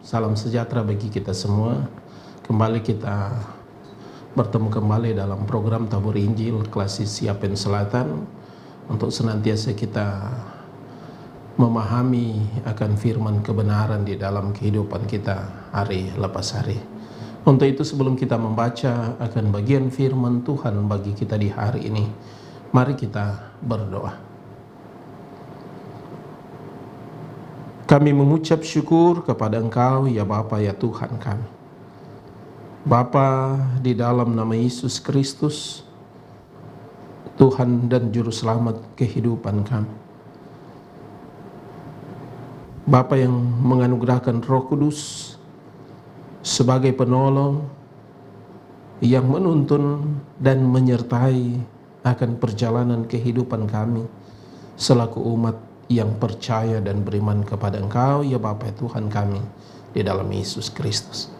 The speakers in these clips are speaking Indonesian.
Salam sejahtera bagi kita semua. Kembali kita bertemu kembali dalam program Tabur Injil Klasis Yapen Selatan untuk senantiasa kita memahami akan firman kebenaran di dalam kehidupan kita hari lepas hari. Untuk itu sebelum kita membaca akan bagian firman Tuhan bagi kita di hari ini, mari kita berdoa. Kami mengucap syukur kepada Engkau ya Bapa ya Tuhan kami. Bapa, di dalam nama Yesus Kristus, Tuhan dan Juru Selamat kehidupan kami. Bapa yang menganugerahkan Roh Kudus sebagai penolong yang menuntun dan menyertai akan perjalanan kehidupan kami selaku umat yang percaya dan beriman kepada Engkau ya Bapa Tuhan kami di dalam Yesus Kristus.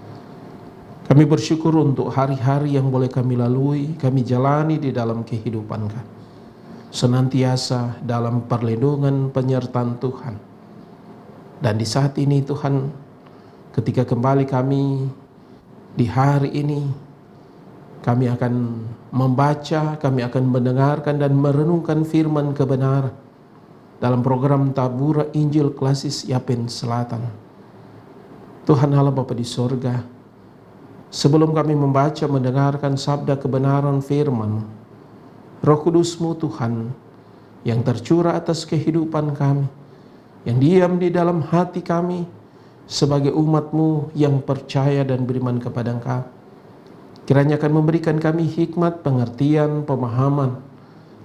Kami bersyukur untuk hari-hari yang boleh kami lalui, kami jalani di dalam kehidupan kami, senantiasa dalam perlindungan penyertaan Tuhan. Dan di saat ini Tuhan, ketika kembali kami di hari ini, kami akan membaca, kami akan mendengarkan dan merenungkan firman kebenaran dalam program Tabur Injil Klasis Yapen Selatan. Tuhan Allah Bapa di sorga, sebelum kami membaca mendengarkan sabda kebenaran firman, Roh Kudus-Mu Tuhan yang tercurah atas kehidupan kami, yang diam di dalam hati kami sebagai umat-Mu yang percaya dan beriman kepada Engkau, kiranya akan memberikan kami hikmat, pengertian, pemahaman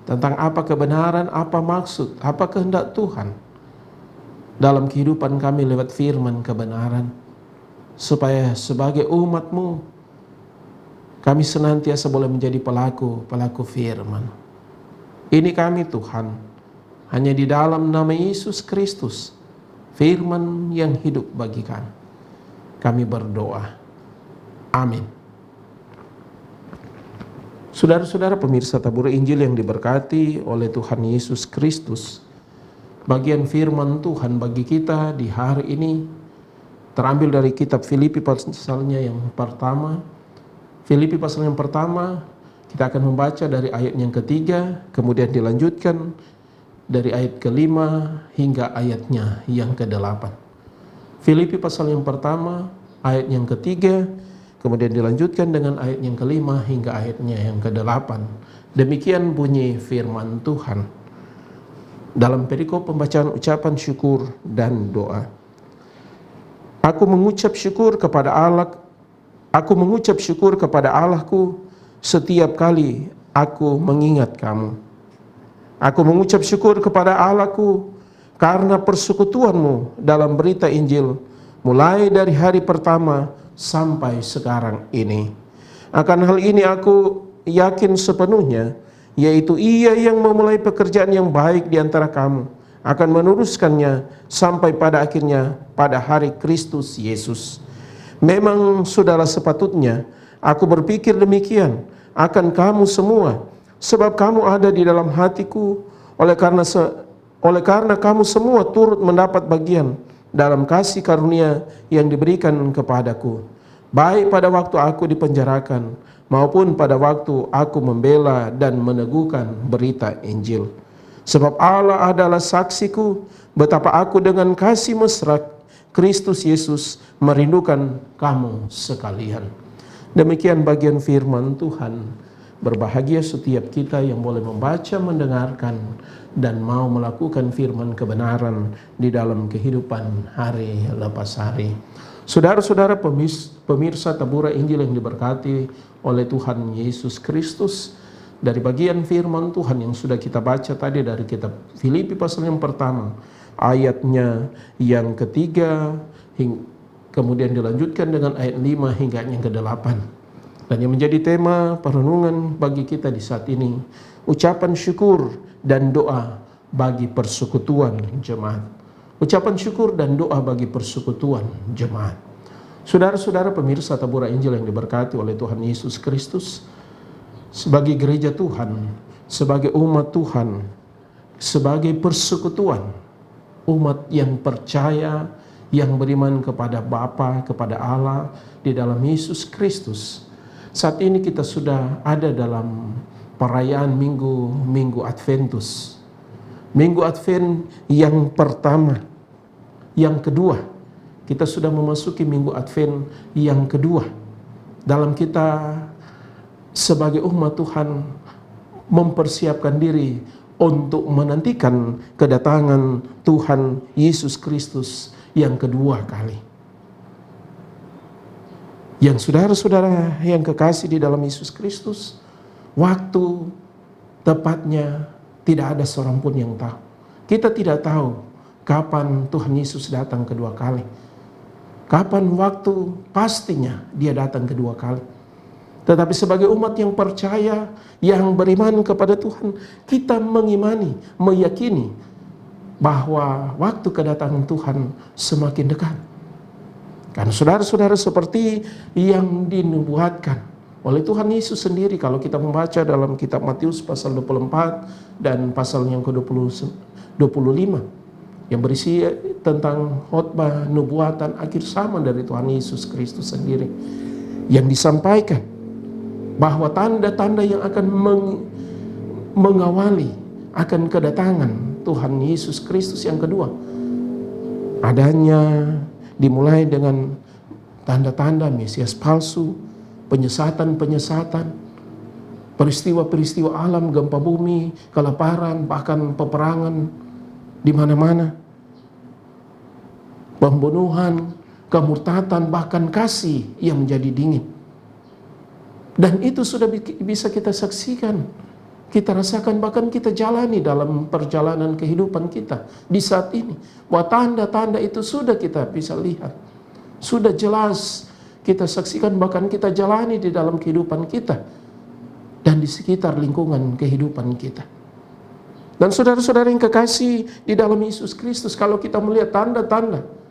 tentang apa kebenaran, apa maksud, apa kehendak Tuhan dalam kehidupan kami lewat firman kebenaran, supaya sebagai umat-Mu kami senantiasa boleh menjadi pelaku firman. Ini kami Tuhan, hanya di dalam nama Yesus Kristus, firman yang hidup bagi kami berdoa. Amin. Saudara-saudara pemirsa Tabur Injil yang diberkati oleh Tuhan Yesus Kristus, bagian firman Tuhan bagi kita di hari ini terambil dari kitab Filipi pasalnya yang pertama. Filipi pasal yang pertama, kita akan membaca dari ayat yang ketiga, kemudian dilanjutkan dari ayat kelima hingga ayatnya yang ke-8. Filipi pasal yang pertama, ayat yang ketiga, kemudian dilanjutkan dengan ayat yang kelima hingga ayatnya yang ke-8. Demikian bunyi firman Tuhan dalam perikop pembacaan ucapan syukur dan doa. Aku mengucap syukur kepada Allahku setiap kali aku mengingat kamu. Aku mengucap syukur kepada Allahku karena persekutuanmu dalam berita Injil mulai dari hari pertama sampai sekarang ini. Akan hal ini aku yakin sepenuhnya, yaitu Ia yang memulai pekerjaan yang baik di antara kamu akan meneruskannya sampai pada akhirnya pada hari Kristus Yesus. Memang sudahlah sepatutnya aku berpikir demikian akan kamu semua, sebab kamu ada di dalam hatiku, oleh karena kamu semua turut mendapat bagian dalam kasih karunia yang diberikan kepadaku, baik pada waktu aku dipenjarakan maupun pada waktu aku membela dan meneguhkan berita Injil. Sebab Allah adalah saksiku betapa aku dengan kasih mesra Kristus Yesus merindukan kamu sekalian. Demikian bagian firman Tuhan. Berbahagia setiap kita yang boleh membaca, mendengarkan, dan mau melakukan firman kebenaran di dalam kehidupan hari lepas hari. Saudara-saudara pemirsa Tabur Injil yang diberkati oleh Tuhan Yesus Kristus, dari bagian firman Tuhan yang sudah kita baca tadi dari kitab Filipi pasal yang pertama, ayatnya yang ketiga, kemudian dilanjutkan dengan ayat 5 hingga yang ke-8. Dan yang menjadi tema perenungan bagi kita di saat ini, ucapan syukur dan doa bagi persekutuan jemaat. Ucapan syukur dan doa bagi persekutuan jemaat. Saudara-saudara pemirsa Tabur Injil yang diberkati oleh Tuhan Yesus Kristus, sebagai gereja Tuhan, sebagai umat Tuhan, sebagai persekutuan, umat yang percaya, yang beriman kepada Bapa, kepada Allah di dalam Yesus Kristus. Saat ini kita sudah ada dalam perayaan Minggu Adventus. Minggu Advent yang pertama, yang kedua. Kita sudah memasuki Minggu Advent yang kedua. Dalam kita sebagai umat Tuhan mempersiapkan diri untuk menantikan kedatangan Tuhan Yesus Kristus yang kedua kali. Yang saudara-saudara yang kekasih di dalam Yesus Kristus, waktu tepatnya tidak ada seorang pun yang tahu. Kita tidak tahu kapan Tuhan Yesus datang kedua kali. Kapan waktu pastinya dia datang kedua kali. Tetapi sebagai umat yang percaya, yang beriman kepada Tuhan, kita mengimani, meyakini bahwa waktu kedatangan Tuhan semakin dekat. Karena saudara-saudara, seperti yang dinubuatkan oleh Tuhan Yesus sendiri, kalau kita membaca dalam kitab Matius pasal 24 dan pasal yang ke-25 yang berisi tentang khotbah nubuatan akhir zaman dari Tuhan Yesus Kristus sendiri, yang disampaikan bahwa tanda-tanda yang akan mengawali akan kedatangan Tuhan Yesus Kristus yang kedua, adanya dimulai dengan tanda-tanda Mesias palsu, penyesatan-penyesatan, peristiwa-peristiwa alam, gempa bumi, kelaparan, bahkan peperangan di mana-mana, pembunuhan, kemurtatan, bahkan kasih yang menjadi dingin. Dan itu sudah bisa kita saksikan, kita rasakan, bahkan kita jalani dalam perjalanan kehidupan kita di saat ini. Bahwa tanda-tanda itu sudah kita bisa lihat, sudah jelas kita saksikan, bahkan kita jalani di dalam kehidupan kita dan di sekitar lingkungan kehidupan kita. Dan saudara-saudara yang kekasih di dalam Yesus Kristus, kalau kita melihat tanda-tanda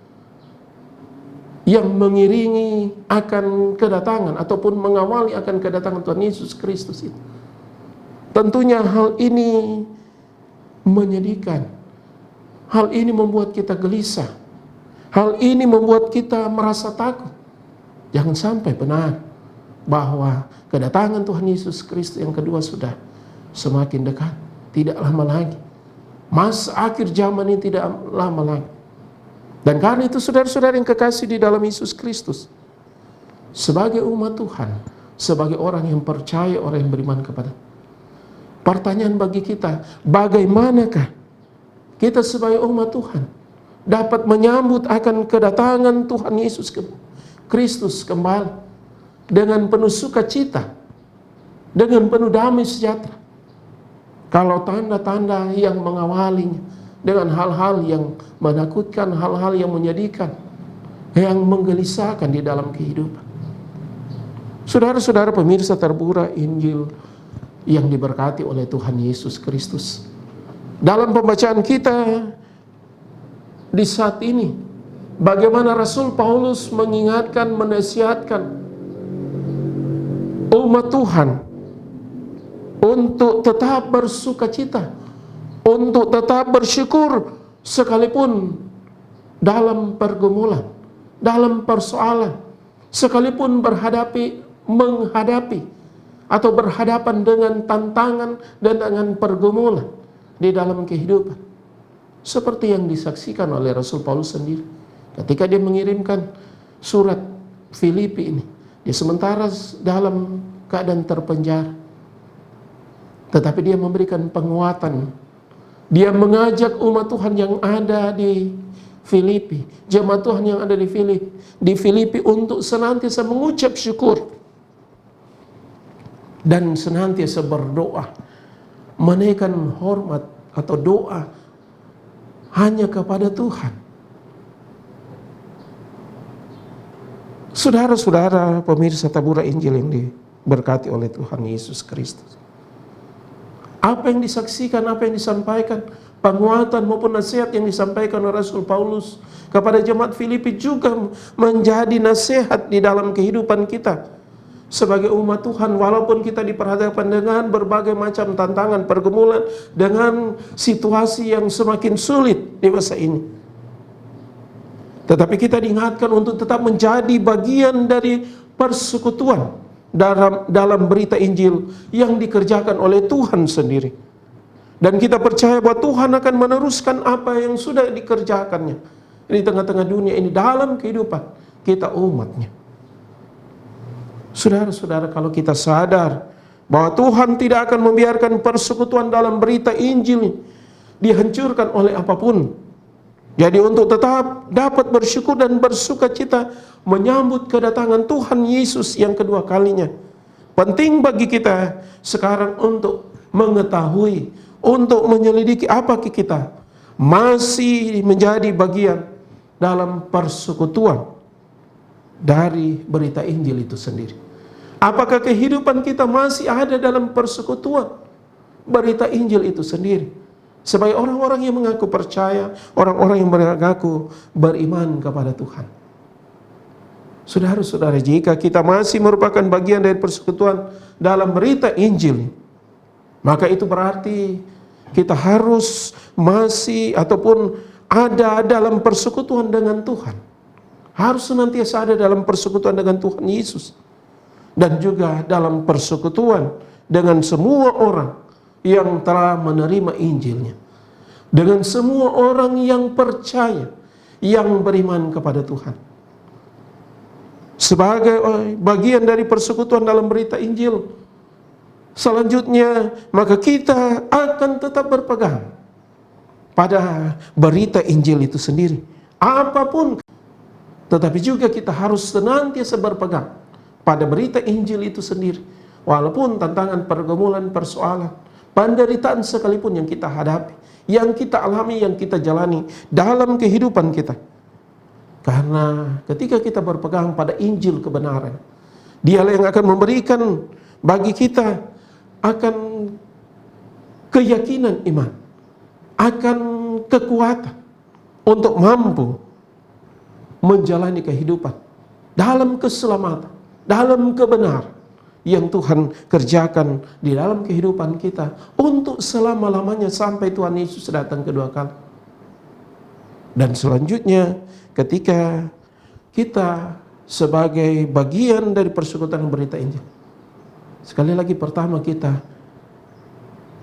yang mengiringi akan kedatangan ataupun mengawali akan kedatangan Tuhan Yesus Kristus itu, tentunya hal ini menyedihkan. Hal ini membuat kita gelisah. Hal ini membuat kita merasa takut. Jangan sampai benar bahwa kedatangan Tuhan Yesus Kristus yang kedua sudah semakin dekat. Tidak lama lagi. Masa akhir zaman ini tidak lama lagi. Dan karena itu saudara-saudara yang kekasih di dalam Yesus Kristus, sebagai umat Tuhan, sebagai orang yang percaya, orang yang beriman kepada, pertanyaan bagi kita, bagaimanakah kita sebagai umat Tuhan dapat menyambut akan kedatangan Tuhan Yesus Kristus kembali dengan penuh sukacita, dengan penuh damai sejahtera, kalau tanda-tanda yang mengawalinya dengan hal-hal yang menakutkan, hal-hal yang menyedihkan, yang menggelisahkan di dalam kehidupan. Saudara-saudara pemirsa terpurah Injil yang diberkati oleh Tuhan Yesus Kristus, dalam pembacaan kita di saat ini, bagaimana Rasul Paulus mengingatkan, menasihatkan umat Tuhan untuk tetap bersukacita, untuk tetap bersyukur sekalipun dalam pergumulan, dalam persoalan, sekalipun menghadapi atau berhadapan dengan tantangan dan dengan pergumulan di dalam kehidupan. Seperti yang disaksikan oleh Rasul Paulus sendiri ketika dia mengirimkan surat Filipi ini. Dia sementara dalam keadaan terpenjara, tetapi dia memberikan penguatan. Dia mengajak umat Tuhan yang ada di Filipi, jemaat Tuhan yang ada di Filipi untuk senantiasa mengucap syukur dan senantiasa berdoa, menaikkan hormat atau doa hanya kepada Tuhan. Saudara-saudara pemirsa tabura Injil yang diberkati oleh Tuhan Yesus Kristus, apa yang disaksikan, apa yang disampaikan, penguatan maupun nasihat yang disampaikan oleh Rasul Paulus kepada jemaat Filipi juga menjadi nasihat di dalam kehidupan kita sebagai umat Tuhan. Walaupun kita diperhadapkan dengan berbagai macam tantangan, pergumulan, dengan situasi yang semakin sulit di masa ini, Tetapi kita diingatkan untuk tetap menjadi bagian dari persekutuan dalam berita Injil yang dikerjakan oleh Tuhan sendiri. Dan kita percaya bahwa Tuhan akan meneruskan apa yang sudah dikerjakannya di tengah-tengah dunia ini dalam kehidupan kita umatnya. Saudara-saudara, kalau kita sadar bahwa Tuhan tidak akan membiarkan persekutuan dalam berita Injil dihancurkan oleh apapun. Jadi untuk tetap dapat bersyukur dan bersuka cita menyambut kedatangan Tuhan Yesus yang kedua kalinya, penting bagi kita sekarang untuk mengetahui, untuk menyelidiki apakah kita masih menjadi bagian dalam persekutuan dari berita Injil itu sendiri. Apakah kehidupan kita masih ada dalam persekutuan berita Injil itu sendiri? Sebagai orang-orang yang mengaku percaya, orang-orang yang mengaku beriman kepada Tuhan. Saudara-saudara, jika kita masih merupakan bagian dari persekutuan dalam berita Injil, maka itu berarti kita harus masih ataupun ada dalam persekutuan dengan Tuhan. Harus senantiasa ada dalam persekutuan dengan Tuhan Yesus. Dan juga dalam persekutuan dengan semua orang yang telah menerima Injilnya, dengan semua orang yang percaya, yang beriman kepada Tuhan. Sebagai bagian dari persekutuan dalam berita Injil, selanjutnya maka kita akan tetap berpegang pada berita Injil itu sendiri, apapun. Tetapi juga kita harus senantiasa berpegang pada berita Injil itu sendiri, walaupun tantangan, pergumulan, persoalan, penderitaan sekalipun yang kita hadapi, yang kita alami, yang kita jalani dalam kehidupan kita. Karena ketika kita berpegang pada Injil kebenaran, Dialah yang akan memberikan bagi kita akan keyakinan iman, akan kekuatan untuk mampu menjalani kehidupan dalam keselamatan, dalam kebenaran yang Tuhan kerjakan di dalam kehidupan kita untuk selama-lamanya sampai Tuhan Yesus datang kedua kali. Dan selanjutnya ketika kita sebagai bagian dari persekutuan berita Injil, sekali lagi pertama kita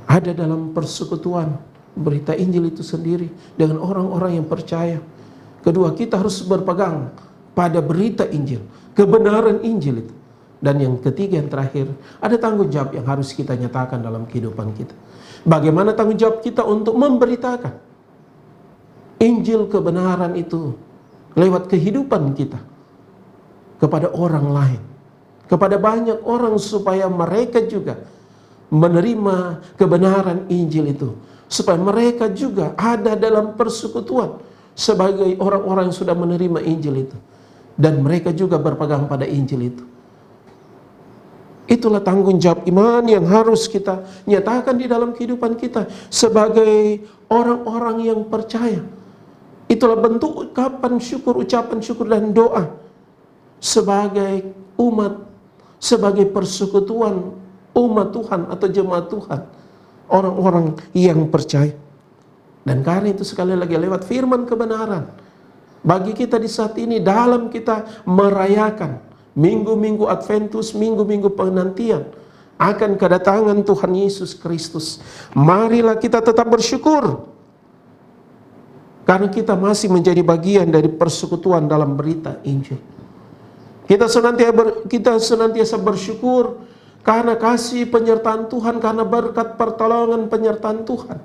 ada dalam persekutuan berita Injil itu sendiri dengan orang-orang yang percaya. Kedua, kita harus berpegang pada berita Injil, kebenaran Injil itu. Dan yang ketiga, yang terakhir, ada tanggung jawab yang harus kita nyatakan dalam kehidupan kita. Bagaimana tanggung jawab kita untuk memberitakan Injil kebenaran itu lewat kehidupan kita kepada orang lain, kepada banyak orang, supaya mereka juga menerima kebenaran Injil itu, supaya mereka juga ada dalam persekutuan sebagai orang-orang yang sudah menerima Injil itu, dan mereka juga berpegang pada Injil itu. Itulah tanggung jawab iman yang harus kita nyatakan di dalam kehidupan kita sebagai orang-orang yang percaya. Itulah bentuk ucapan syukur dan doa sebagai umat, sebagai persekutuan umat Tuhan atau jemaat Tuhan, orang-orang yang percaya. Dan karena itu sekali lagi lewat firman kebenaran bagi kita di saat ini dalam kita merayakan minggu-minggu Adventus, minggu-minggu penantian akan kedatangan Tuhan Yesus Kristus. Marilah kita tetap bersyukur karena kita masih menjadi bagian dari persekutuan dalam berita Injil. Kita senantiasa bersyukur karena kasih penyertaan Tuhan, karena berkat pertolongan penyertaan Tuhan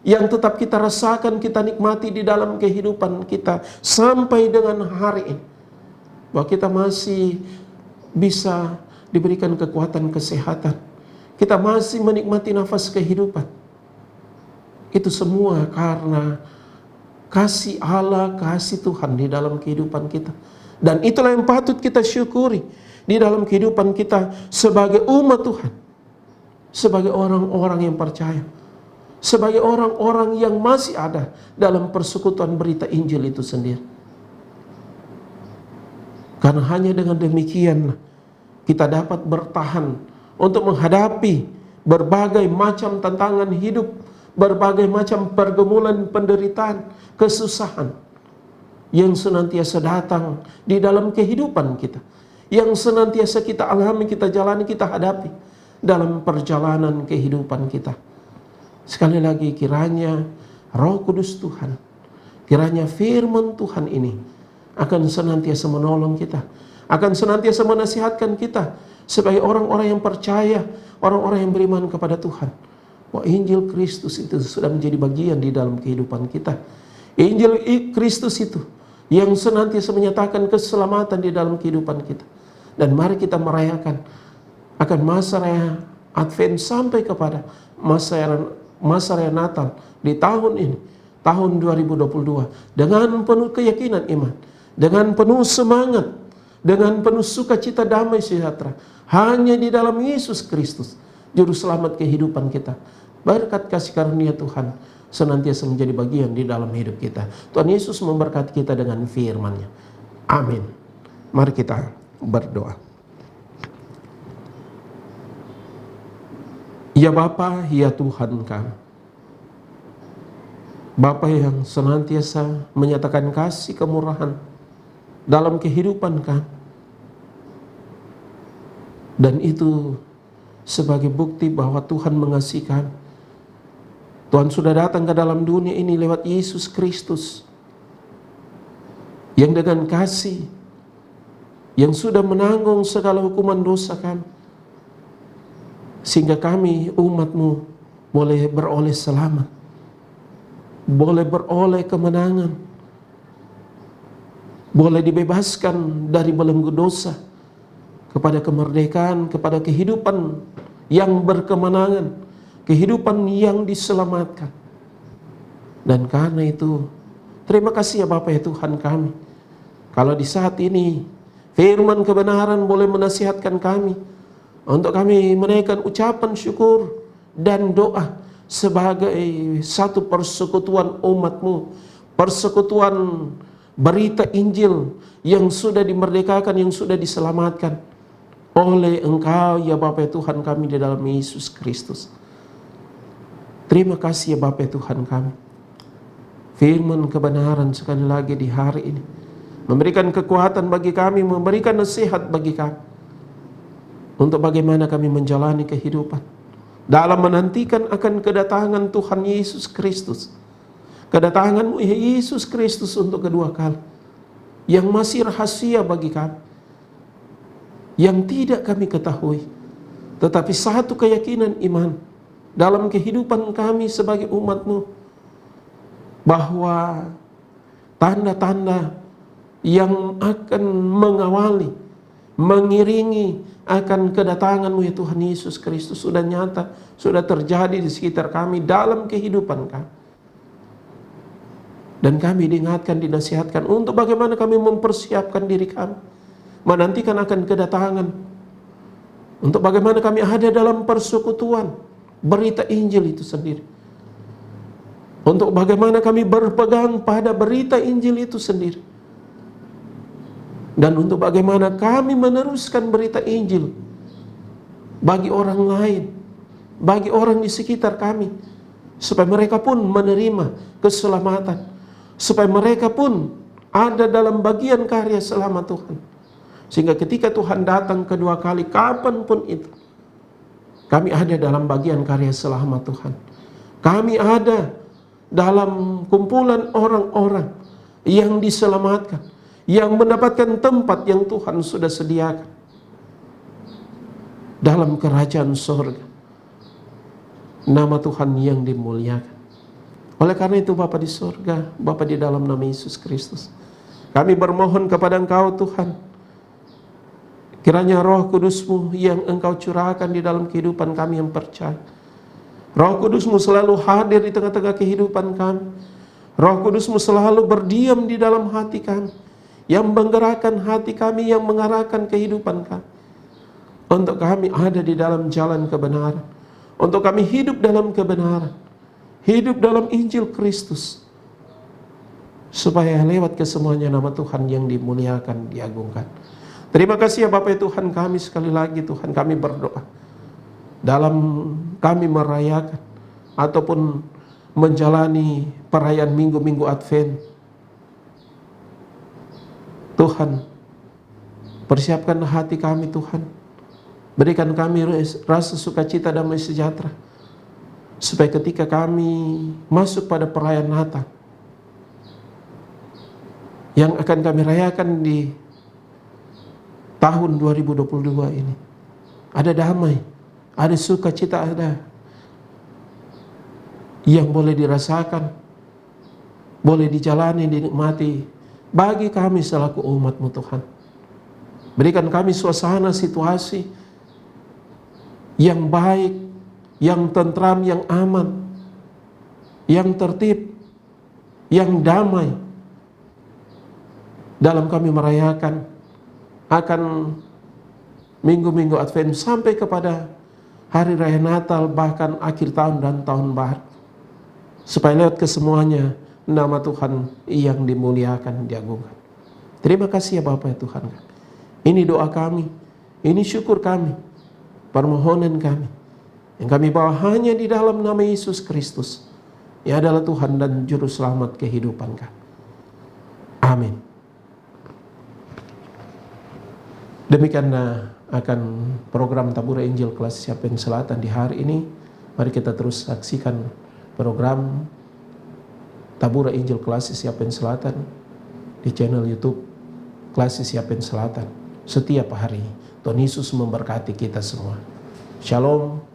yang tetap kita rasakan, kita nikmati di dalam kehidupan kita sampai dengan hari ini. Bahwa kita masih bisa diberikan kekuatan kesehatan, kita masih menikmati nafas kehidupan. Itu semua karena kasih Allah, kasih Tuhan di dalam kehidupan kita. Dan itulah yang patut kita syukuri di dalam kehidupan kita sebagai umat Tuhan, sebagai orang-orang yang percaya, sebagai orang-orang yang masih ada dalam persekutuan berita Injil itu sendiri. Karena hanya dengan demikian kita dapat bertahan untuk menghadapi berbagai macam tantangan hidup, berbagai macam pergumulan, penderitaan, kesusahan yang senantiasa datang di dalam kehidupan kita, yang senantiasa kita alami, kita jalani, kita hadapi dalam perjalanan kehidupan kita. Sekali lagi, kiranya Roh Kudus Tuhan, kiranya firman Tuhan ini akan senantiasa menolong kita, akan senantiasa menasihatkan kita sebagai orang-orang yang percaya, orang-orang yang beriman kepada Tuhan, bahwa Injil Kristus itu sudah menjadi bagian di dalam kehidupan kita. Injil Kristus itu yang senantiasa menyatakan keselamatan di dalam kehidupan kita. Dan mari kita merayakan akan masa raya Advent sampai kepada masa raya Natal di tahun ini, tahun 2022, dengan penuh keyakinan iman, dengan penuh semangat, dengan penuh sukacita, damai sejahtera, hanya di dalam Yesus Kristus, Juru Selamat kehidupan kita. Berkat kasih karunia Tuhan senantiasa menjadi bagian di dalam hidup kita. Tuhan Yesus memberkati kita dengan firman-Nya. Amin. Mari kita berdoa. Ya Bapa, ya Tuhan kami, Bapa yang senantiasa menyatakan kasih kemurahan dalam kehidupan kami, dan itu sebagai bukti bahwa Tuhan mengasihi kami. Tuhan sudah datang ke dalam dunia ini lewat Yesus Kristus, yang dengan kasih, yang sudah menanggung segala hukuman dosa kami, sehingga kami umat-Mu boleh beroleh selamat, boleh beroleh kemenangan, boleh dibebaskan dari belenggu dosa, kepada kemerdekaan, kepada kehidupan yang berkemenangan, kehidupan yang diselamatkan. Dan karena itu, terima kasih ya Bapa ya Tuhan kami, kalau di saat ini firman kebenaran boleh menasihatkan kami, untuk kami menaikkan ucapan syukur dan doa sebagai satu persekutuan umat-Mu, persekutuan berita Injil yang sudah dimerdekakan, yang sudah diselamatkan oleh Engkau ya Bapa ya Tuhan kami di dalam Yesus Kristus. Terima kasih ya Bapa ya Tuhan kami, firman kebenaran sekali lagi di hari ini memberikan kekuatan bagi kami, memberikan nasihat bagi kami untuk bagaimana kami menjalani kehidupan dalam menantikan akan kedatangan Tuhan Yesus Kristus. Kedatangan-Mu ya Yesus Kristus untuk kedua kali, yang masih rahasia bagi kami, yang tidak kami ketahui. Tetapi satu keyakinan iman dalam kehidupan kami sebagai umat-Mu, bahwa tanda-tanda yang akan mengawali, mengiringi akan kedatangan-Mu ya Tuhan Yesus Kristus sudah nyata, sudah terjadi di sekitar kami dalam kehidupan kami. Dan kami diingatkan, dinasihatkan untuk bagaimana kami mempersiapkan diri kami, menantikan akan kedatangan, untuk bagaimana kami ada dalam persekutuan berita Injil itu sendiri, untuk bagaimana kami berpegang pada berita Injil itu sendiri, dan untuk bagaimana kami meneruskan berita Injil bagi orang lain, bagi orang di sekitar kami, supaya mereka pun menerima keselamatan, supaya mereka pun ada dalam bagian karya selamat Tuhan. Sehingga ketika Tuhan datang kedua kali, kapanpun itu, kami ada dalam bagian karya selamat Tuhan. Kami ada dalam kumpulan orang-orang yang diselamatkan, yang mendapatkan tempat yang Tuhan sudah sediakan dalam kerajaan surga. Nama Tuhan yang dimuliakan. Oleh karena itu Bapa di surga, Bapa di dalam nama Yesus Kristus, kami bermohon kepada Engkau Tuhan, kiranya Roh Kudus-Mu yang Engkau curahkan di dalam kehidupan kami yang percaya, Roh Kudus-Mu selalu hadir di tengah-tengah kehidupan kami, Roh Kudus-Mu selalu berdiam di dalam hati kami, yang menggerakkan hati kami, yang mengarahkan kehidupan kami, untuk kami ada di dalam jalan kebenaran, untuk kami hidup dalam kebenaran, hidup dalam Injil Kristus, supaya lewat kesemuanya nama Tuhan yang dimuliakan, diagungkan. Terima kasih ya Bapak Tuhan kami, sekali lagi Tuhan kami berdoa, dalam kami merayakan ataupun menjalani perayaan minggu-minggu Advent, Tuhan, persiapkan hati kami Tuhan. Berikan kami rasa sukacita damai sejahtera, supaya ketika kami masuk pada perayaan Natal yang akan kami rayakan di tahun 2022 ini, ada damai, ada sukacita, ada yang boleh dirasakan, boleh dijalani, dinikmati bagi kami selaku umat-Mu Tuhan. Berikan kami suasana situasi yang baik, yang tentram, yang aman, yang tertib, yang damai dalam kami merayakan akan minggu-minggu Advent sampai kepada hari raya Natal, bahkan akhir tahun dan tahun baru, supaya lewat kesemuanya nama Tuhan yang dimuliakan, diagungkan. Terima kasih ya Bapak ya Tuhan. Ini doa kami, ini syukur kami, permohonan kami, yang kami bawa hanya di dalam nama Yesus Kristus, yang adalah Tuhan dan Juru Selamat kehidupan kami. Amin. Demikianlah akan program Tabura Injil Kelas Siapen Selatan di hari ini. Mari kita terus saksikan program Tabura Injil Kelas Siapen Selatan di channel YouTube Kelas Siapen Selatan setiap hari. Tuhan Yesus memberkati kita semua. Shalom.